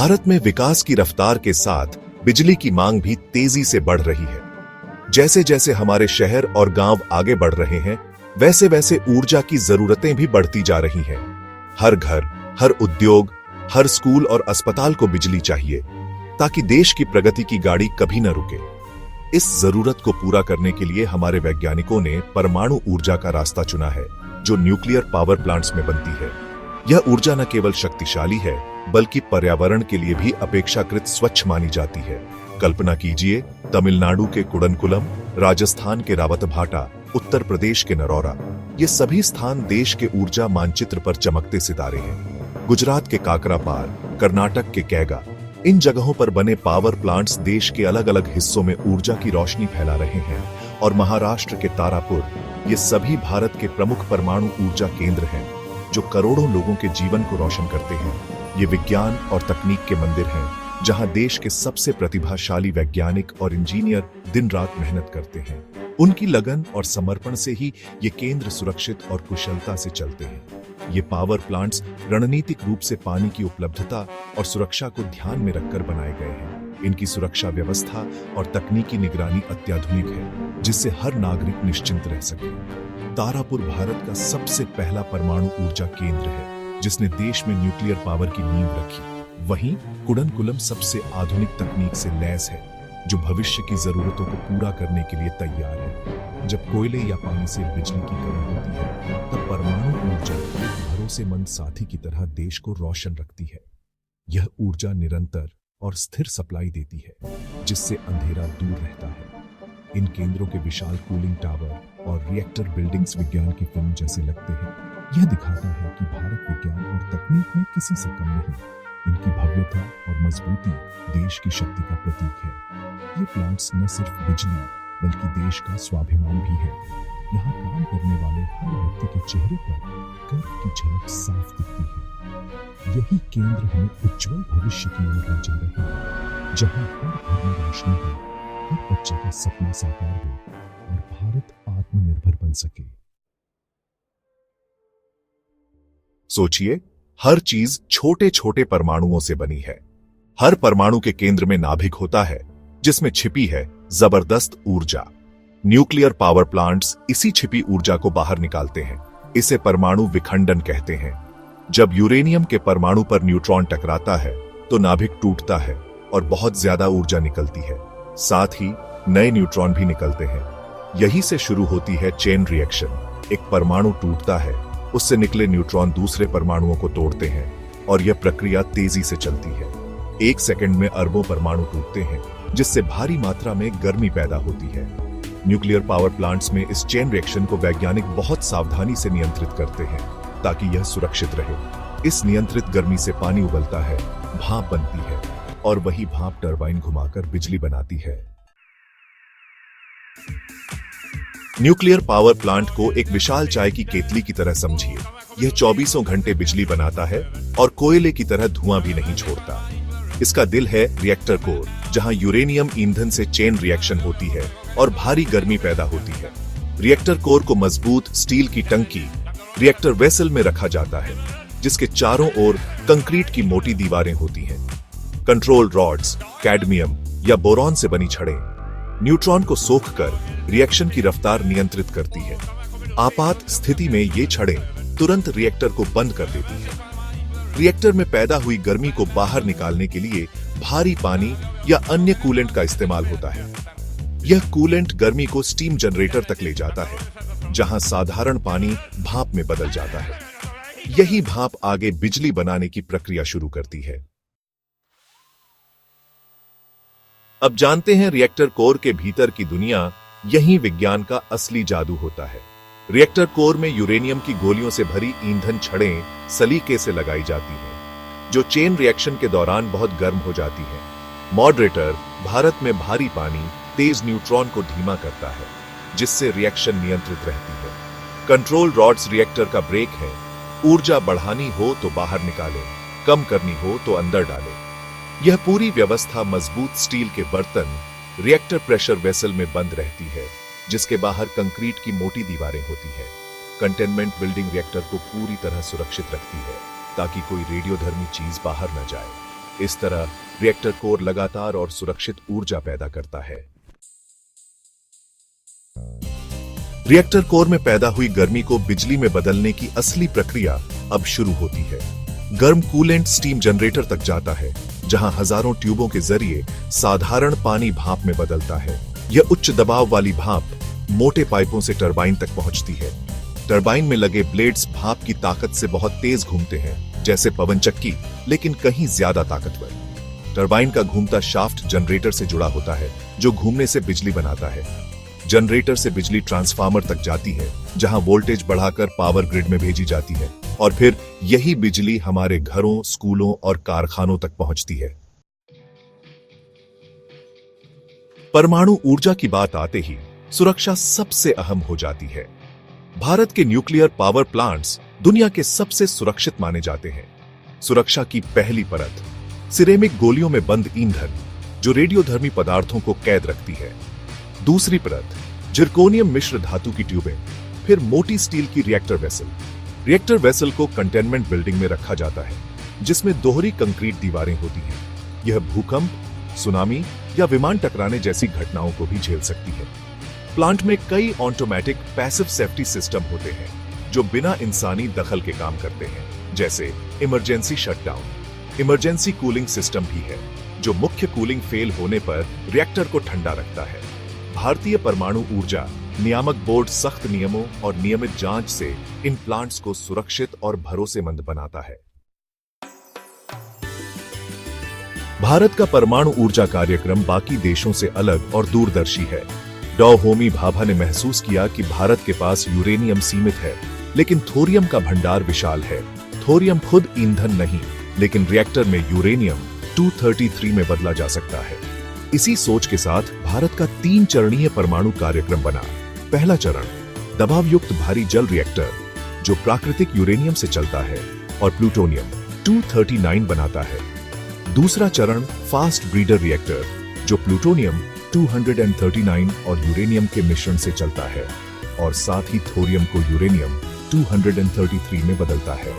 भारत में विकास की रफ्तार के साथ बिजली की मांग भी तेजी से बढ़ रही है। जैसे जैसे हमारे शहर और गांव आगे बढ़ रहे हैं, वैसे वैसे ऊर्जा की जरूरतें भी बढ़ती जा रही हैं। हर घर, हर उद्योग, हर स्कूल और अस्पताल को बिजली चाहिए, ताकि देश की प्रगति की गाड़ी कभी न रुके। इस जरूरत को पूरा करने के लिए हमारे वैज्ञानिकों ने परमाणु ऊर्जा का रास्ता चुना है, जो न्यूक्लियर पावर प्लांट्स में बनती है। यह ऊर्जा न केवल शक्तिशाली है, बल्कि पर्यावरण के लिए भी अपेक्षाकृत स्वच्छ मानी जाती है। कल्पना कीजिए, तमिलनाडु के कुडनकुलम, राजस्थान के रावतभाटा, उत्तर प्रदेश के नरौरा, ये सभी स्थान देश के ऊर्जा मानचित्र पर चमकते सितारे हैं। गुजरात के काकरापार, कर्नाटक के कैगा, इन जगहों पर बने पावर प्लांट्स देश के अलग अलग हिस्सों में ऊर्जा की रोशनी फैला रहे हैं। और महाराष्ट्र के तारापुर, ये सभी भारत के प्रमुख परमाणु ऊर्जा केंद्र हैं, जो करोड़ों लोगों के जीवन को रोशन करते हैं। ये विज्ञान और तकनीक के मंदिर हैं, जहां देश के सबसे प्रतिभाशाली वैज्ञानिक और इंजीनियर दिन रात मेहनत करते हैं। उनकी लगन और समर्पण से ही ये केंद्र सुरक्षित और कुशलता से चलते हैं। ये पावर प्लांट्स रणनीतिक रूप से पानी की उपलब्धता और सुरक्षा को ध्यान में रखकर बनाए गए हैं। इनकी सुरक्षा व्यवस्था और तकनीकी निगरानी अत्याधुनिक है, जिससे हर नागरिक निश्चिंत रह सके। तारापुर भारत का सबसे पहला परमाणु ऊर्जा केंद्र है, जिसने देश में न्यूक्लियर पावर की नींव रखी। वहीं कुडनकुलम सबसे आधुनिक तकनीक से लैस है, जो भविष्य की जरूरतों को पूरा करने के लिए तैयार है। जब कोयले या पानी से बिजली की कमी होती है, तब परमाणु ऊर्जा भरोसेमंद साथी की तरह देश को रोशन रखती है। यह ऊर्जा निरंतर और स्थिर सप्लाई देती है, जिससे अंधेरा दूर रहता है। इन केंद्रों के विशाल कूलिंग टावर और रिएक्टर बिल्डिंग्स विज्ञान की फिल्म जैसे लगते हैं। यह दिखाता है कि भारत विज्ञान और तकनीक में किसी से कम नहीं। इनकी भव्यता और मजबूती देश की शक्ति का प्रतीक है। ये प्लांट्स न सिर्फ बिजली, बल्कि देश का स्वाभिमान भी है। यहाँ काम करने वाले हर व्यक्ति के चेहरे पर गर्व की झलक साफ दिखती है। यही केंद्र हमें उज्जवल भविष्य की ओर ले जा रहे हैं, जहाँ हर घर में रोशनी हो, हर बच्चे का सपना साकार हो और भारत आत्मनिर्भर बन सके। सोचिए, हर चीज छोटे छोटे परमाणुओं से बनी है। हर परमाणु के केंद्र में नाभिक होता है, जिसमें छिपी है जबरदस्त ऊर्जा। न्यूक्लियर पावर प्लांट्स इसी छिपी ऊर्जा को बाहर निकालते हैं। इसे परमाणु विखंडन कहते हैं। जब यूरेनियम के परमाणु पर न्यूट्रॉन टकराता है, तो नाभिक टूटता है और बहुत ज्यादा ऊर्जा निकलती है। साथ ही नए न्यूट्रॉन भी निकलते हैं। यही से शुरू होती है चेन रिएक्शन। एक परमाणु टूटता है, उससे निकले न्यूट्रॉन दूसरे परमाणुओं को तोड़ते हैं और यह प्रक्रिया तेजी से चलती है। 1 सेकंड में अरबों परमाणु टूटते हैं, जिससे भारी मात्रा में गर्मी पैदा होती है। न्यूक्लियर पावर प्लांट्स में इस चेन रिएक्शन को वैज्ञानिक बहुत सावधानी से नियंत्रित करते हैं, ताकि यह सुरक्षित रहे। इस नियंत्रित गर्मी से पानी उबलता है, भाप बनती है और वही भाप टरबाइन घुमाकर बिजली बनाती है। न्यूक्लियर पावर प्लांट को एक विशाल चाय की केतली की तरह समझिए। यह 24 घंटे बिजली बनाता है और कोयले की तरह धुआं भी नहीं छोड़ता। इसका दिल है रिएक्टर कोर, जहां यूरेनियम ईंधन से चेन रिएक्शन होती है और भारी गर्मी पैदा होती है। रिएक्टर कोर को मजबूत स्टील की टंकी, रिएक्टर वेसल में रखा जाता है, जिसके चारों ओर कंक्रीट की मोटी दीवारें होती हैं। कंट्रोल रॉड्स कैडमियम या बोरॉन से बनी छड़ें न्यूट्रॉन को सोखकर रिएक्शन की रफ्तार नियंत्रित करती है। आपात स्थिति में ये छड़ें तुरंत रिएक्टर को बंद कर देती है। रिएक्टर में पैदा हुई गर्मी को बाहर निकालने के लिए भारी पानी या अन्य कूलेंट का इस्तेमाल होता है। यह कूलेंट गर्मी को स्टीम जनरेटर तक ले जाता है, जहां साधारण पानी भाप में बदल जाता है। यही भाप आगे बिजली बनाने की प्रक्रिया शुरू करती है। अब जानते हैं रिएक्टर कोर के भीतर की दुनिया। यही विज्ञान का असली जादू होता है। रिएक्टर कोर में यूरेनियम की गोलियों से भरी ईंधन छड़ें सलीके से लगाई जाती हैं, जो चेन रिएक्शन के दौरान बहुत गर्म हो जाती हैं। मॉडरेटर भारत में भारी पानी तेज न्यूट्रॉन को धीमा करता है, जिससे रिएक्शन नियंत्रित रहती है। कंट्रोल रॉड्स रिएक्टर का ब्रेक है। ऊर्जा बढ़ानी हो तो बाहर निकालें, कम करनी हो तो अंदर डालें। यह पूरी व्यवस्था मजबूत स्टील के बर्तन रिएक्टर प्रेशर वेसल में बंद रहती है, जिसके बाहर कंक्रीट की मोटी दीवारें होती है। कंटेनमेंट बिल्डिंग रिएक्टर को पूरी तरह सुरक्षित रखती है, ताकि कोई रेडियोधर्मी चीज बाहर न जाए। इस तरह रिएक्टर कोर लगातार और सुरक्षित ऊर्जा पैदा करता है। रिएक्टर कोर में पैदा हुई गर्मी को बिजली में बदलने की असली प्रक्रिया अब शुरू होती है। गर्म कूलेंट स्टीम जनरेटर तक जाता है, जहां हजारों ट्यूबों के जरिए साधारण पानी भाप में बदलता है। यह उच्च दबाव वाली भाप मोटे पाइपों से टरबाइन तक पहुंचती है। टरबाइन में लगे ब्लेड्स भाप की ताकत से बहुत तेज घूमते हैं, जैसे पवन चक्की, लेकिन कहीं ज्यादा ताकतवर। टरबाइन का घूमता शाफ्ट जनरेटर से जुड़ा होता है, जो घूमने से बिजली बनाता है। जनरेटर से बिजली ट्रांसफार्मर तक जाती है, जहां वोल्टेज बढ़ाकर पावर ग्रिड में भेजी जाती है, और फिर यही बिजली हमारे घरों, स्कूलों और कारखानों तक पहुंचती है। परमाणु ऊर्जा की बात आते ही सुरक्षा सबसे अहम हो जाती है। भारत के न्यूक्लियर पावर प्लांट्स दुनिया के सबसे सुरक्षित माने जाते हैं। सुरक्षा की पहली परत सिरेमिक गोलियों में बंद ईंधन, जो रेडियोधर्मी पदार्थों को कैद रखती है। दूसरी परत जिरकोनियम मिश्र धातु की ट्यूबें, फिर मोटी स्टील की रिएक्टर वेसल। रिएक्टर वेसल को कंटेनमेंट बिल्डिंग में रखा जाता है, जिसमें दोहरी कंक्रीट दीवारें होती हैं। यह भूकंप, सुनामी या विमान टकराने जैसी घटनाओं को भी झेल सकती है। प्लांट में कई ऑटोमेटिक पैसिव सेफ्टी सिस्टम होते हैं, जो बिना इंसानी दखल के काम करते हैं, जैसे emergency shutdown. Emergency cooling system भी है, जो मुख्य कूलिंग फेल होने पर रिएक्टर को ठंडा रखता है। भारतीय परमाणु ऊर्जा नियामक बोर्ड सख्त नियमों और नियमित जांच से इन प्लांट्स को सुरक्षित और भरोसेमंद बनाता है। भारत का परमाणु ऊर्जा कार्यक्रम बाकी देशों से अलग और दूरदर्शी है। डॉ होमी भाभा ने महसूस किया कि भारत के पास यूरेनियम सीमित है, लेकिन थोरियम का भंडार विशाल है। थोरियम खुद ईंधन नहीं, लेकिन रिएक्टर में यूरेनियम 233 में बदला जा सकता है। इसी सोच के साथ भारत का 3 चरणीय परमाणु कार्यक्रम बना। पहला चरण दबाव युक्त भारी जल रिएक्टर, जो प्राकृतिक यूरेनियम से चलता है और प्लूटोनियम 239 बनाता है। दूसरा चरण फास्ट ब्रीडर रिएक्टर, जो प्लूटोनियम 239 और यूरेनियम के मिश्रण से चलता है और साथ ही थोरियम को यूरेनियम 233 में बदलता है।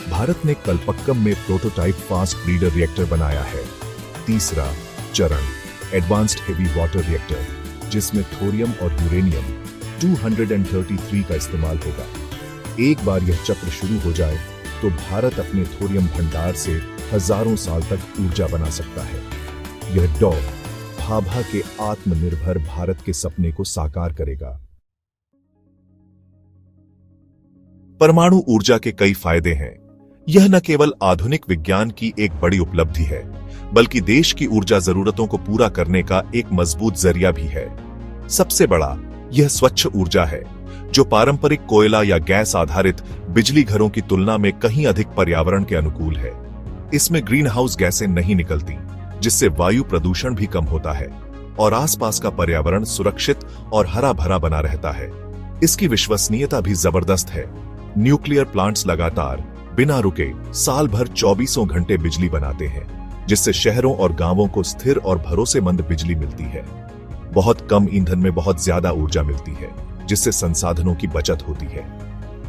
भारत ने कलपक्कम में प्रोटोटाइप फास्ट ब्रीडर रिएक्टर बनाया है। तीसरा चरण एडवांस्ड हेवी वाटर रिएक्टर, जिसमें थोरियम और यूरेनियम 233 का इस्तेमाल होगा। एक बार यह चक्र शुरू हो जाए तो भारत अपने थोरियम भंडार से हजारों साल तक ऊर्जा बना सकता है। यह डॉ भाभा के आत्मनिर्भर भारत के सपने को साकार करेगा। परमाणु ऊर्जा के कई फायदे हैं। यह न केवल आधुनिक विज्ञान की एक बड़ी उपलब्धि है, बल्कि देश की ऊर्जा जरूरतों को पूरा करने का एक मजबूत जरिया भी है। सबसे बड़ा यह स्वच्छ ऊर्जा है, जो पारंपरिक कोयला या गैस आधारित बिजली घरों की तुलना में कहीं अधिक पर्यावरण के अनुकूल है। इसमें ग्रीन हाउस गैसें नहीं निकलती, जिससे वायु प्रदूषण भी कम होता है और आसपास का पर्यावरण सुरक्षित और हरा भरा बना रहता है। इसकी विश्वसनीयता भी जबरदस्त है। न्यूक्लियर प्लांट्स लगातार बिना रुके साल भर 24 घंटे बिजली बनाते हैं, जिससे शहरों और गांवों को स्थिर और भरोसेमंद बिजली मिलती है। बहुत कम ईंधन में बहुत ज्यादा ऊर्जा मिलती है, जिससे संसाधनों की बचत होती है।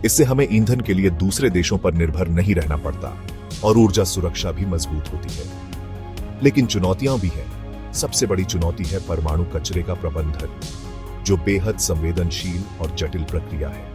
इससे हमें ईंधन के लिए दूसरे देशों पर निर्भर नहीं रहना पड़ता और ऊर्जा सुरक्षा भी मजबूत होती है। लेकिन चुनौतियां भी हैं। सबसे बड़ी चुनौती है परमाणु कचरे का प्रबंधन, जो बेहद संवेदनशील और जटिल प्रक्रिया है।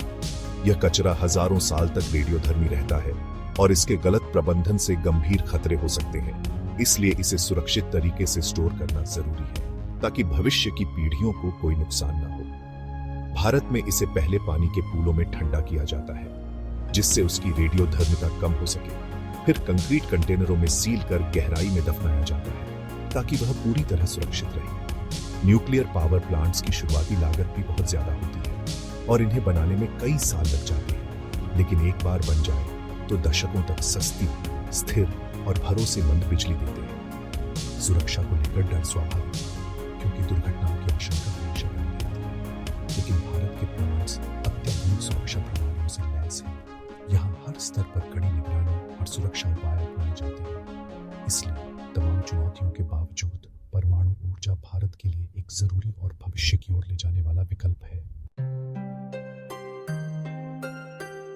यह कचरा हजारों साल तक रेडियोधर्मी रहता है और इसके गलत प्रबंधन से गंभीर खतरे हो सकते हैं। इसलिए इसे सुरक्षित तरीके से स्टोर करना जरूरी है, ताकि भविष्य की पीढ़ियों को कोई नुकसान न हो। भारत में इसे पहले पानी के पूलों में ठंडा किया जाता है, जिससे उसकी रेडियोधर्मिता कम हो सके। फिर कंक्रीट कंटेनरों में सील कर गहराई में दफनाया जाता है, ताकि वह पूरी तरह सुरक्षित रहे। न्यूक्लियर पावर प्लांट्स की शुरुआती लागत भी बहुत ज्यादा होती है और इन्हें बनाने में कई साल लग जाते हैं, लेकिन एक बार बन जाए तो दशकों तक सस्ती, स्थिर और भरोसेमंद बिजली देते हैं। सुरक्षा को लेकर डर स्वाभाविक है, क्योंकि दुर्घटनाओं की आशंका हमेशा बनी रहती है। लेकिन भारत के प्लांट्स अत्याधुनिक सुरक्षा प्रणालियों से लैस हैं। यहाँ हर स्तर पर कड़ी निगरानी और सुरक्षा उपाय अपनाए जाते हैं। इसलिए तमाम चुनौतियों के बावजूद परमाणु ऊर्जा भारत के लिए एक जरूरी और भविष्य की ओर ले जाने वाला विकल्प है।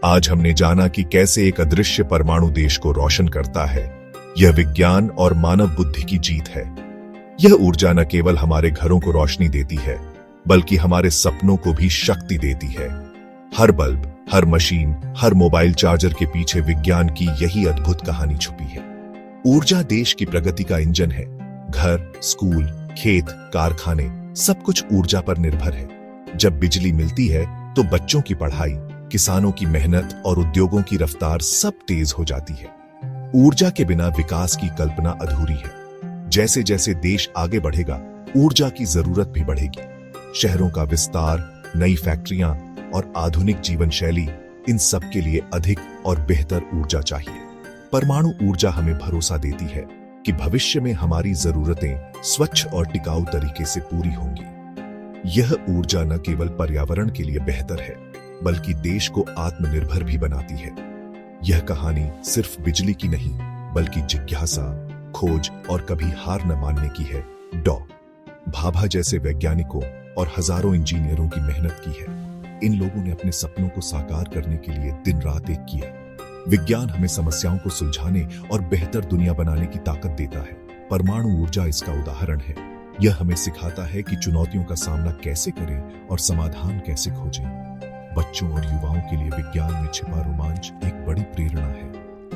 आज हमने जाना कि कैसे एक अदृश्य परमाणु देश को रोशन करता है, यह विज्ञान और मानव बुद्धि की जीत है। यह ऊर्जा न केवल हमारे घरों को रोशनी देती है, बल्कि हमारे सपनों को भी शक्ति देती है। हर बल्ब, हर मशीन, हर मोबाइल चार्जर के पीछे विज्ञान की यही अद्भुत कहानी छुपी है। ऊर्जा देश की प्रगति का इंजन है। घर, स्कूल, खेत, कारखाने, सब कुछ ऊर्जा पर निर्भर है। जब बिजली मिलती है तो बच्चों की पढ़ाई, किसानों की मेहनत और उद्योगों की रफ्तार सब तेज हो जाती है। ऊर्जा के बिना विकास की कल्पना अधूरी है। जैसे जैसे देश आगे बढ़ेगा, ऊर्जा की जरूरत भी बढ़ेगी। शहरों का विस्तार, नई फैक्ट्रियां और आधुनिक जीवन शैली, इन सब के लिए अधिक और बेहतर ऊर्जा चाहिए। परमाणु ऊर्जा हमें भरोसा देती है कि भविष्य में हमारी जरूरतें स्वच्छ और टिकाऊ तरीके से पूरी होंगी। यह ऊर्जा न केवल पर्यावरण के लिए बेहतर है, बल्कि देश को आत्मनिर्भर भी बनाती है। यह कहानी सिर्फ बिजली की नहीं, बल्कि जिज्ञासा, खोज और कभी हार न मानने की है। डॉ. भाभा जैसे वैज्ञानिकों और हजारों इंजीनियरों की मेहनत की है। इन लोगों ने अपने सपनों को साकार करने के लिए दिन रात एक किया। विज्ञान हमें समस्याओं को सुलझाने और बेहतर दुनिया बनाने की ताकत देता है। परमाणु ऊर्जा इसका उदाहरण है। यह हमें सिखाता है कि चुनौतियों का सामना कैसे करें और समाधान कैसे खोजें। बच्चों और युवाओं के लिए विज्ञान में छिपा रोमांच एक बड़ी प्रेरणा है।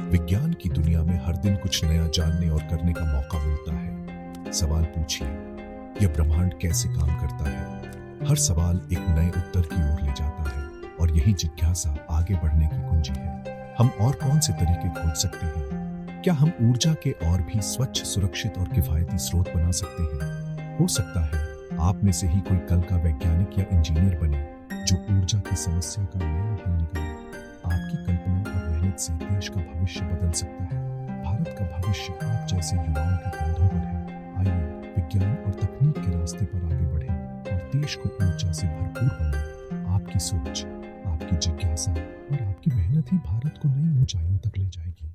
विज्ञान की दुनिया में हर दिन कुछ नया जानने और करने का मौका मिलता है। सवाल पूछिए, यह ब्रह्मांड कैसे काम करता है? हर सवाल एक नए उत्तर की ओर ले जाता है, और यही जिज्ञासा आगे बढ़ने की कुंजी है। हम और कौन से तरीके खोज सकते हैं? क्या हम ऊर्जा के और भी स्वच्छ, सुरक्षित और किफायती स्रोत बना सकते हैं? हो सकता है आप में से ही कोई कल का वैज्ञानिक या इंजीनियर बने जो ऊर्जा की समस्या का नया हल निकाले। आपकी कल्पना और मेहनत से देश का भविष्य बदल सकता है। भारत का भविष्य आप जैसे युवाओं के कंधों पर है। आइए विज्ञान और तकनीक के रास्ते पर आगे बढ़ें और देश को ऊर्जा से भरपूर बनाएं। आपकी सोच, आपकी जिज्ञासा और आपकी मेहनत ही भारत को नई ऊंचाइयों तक ले जाएगी।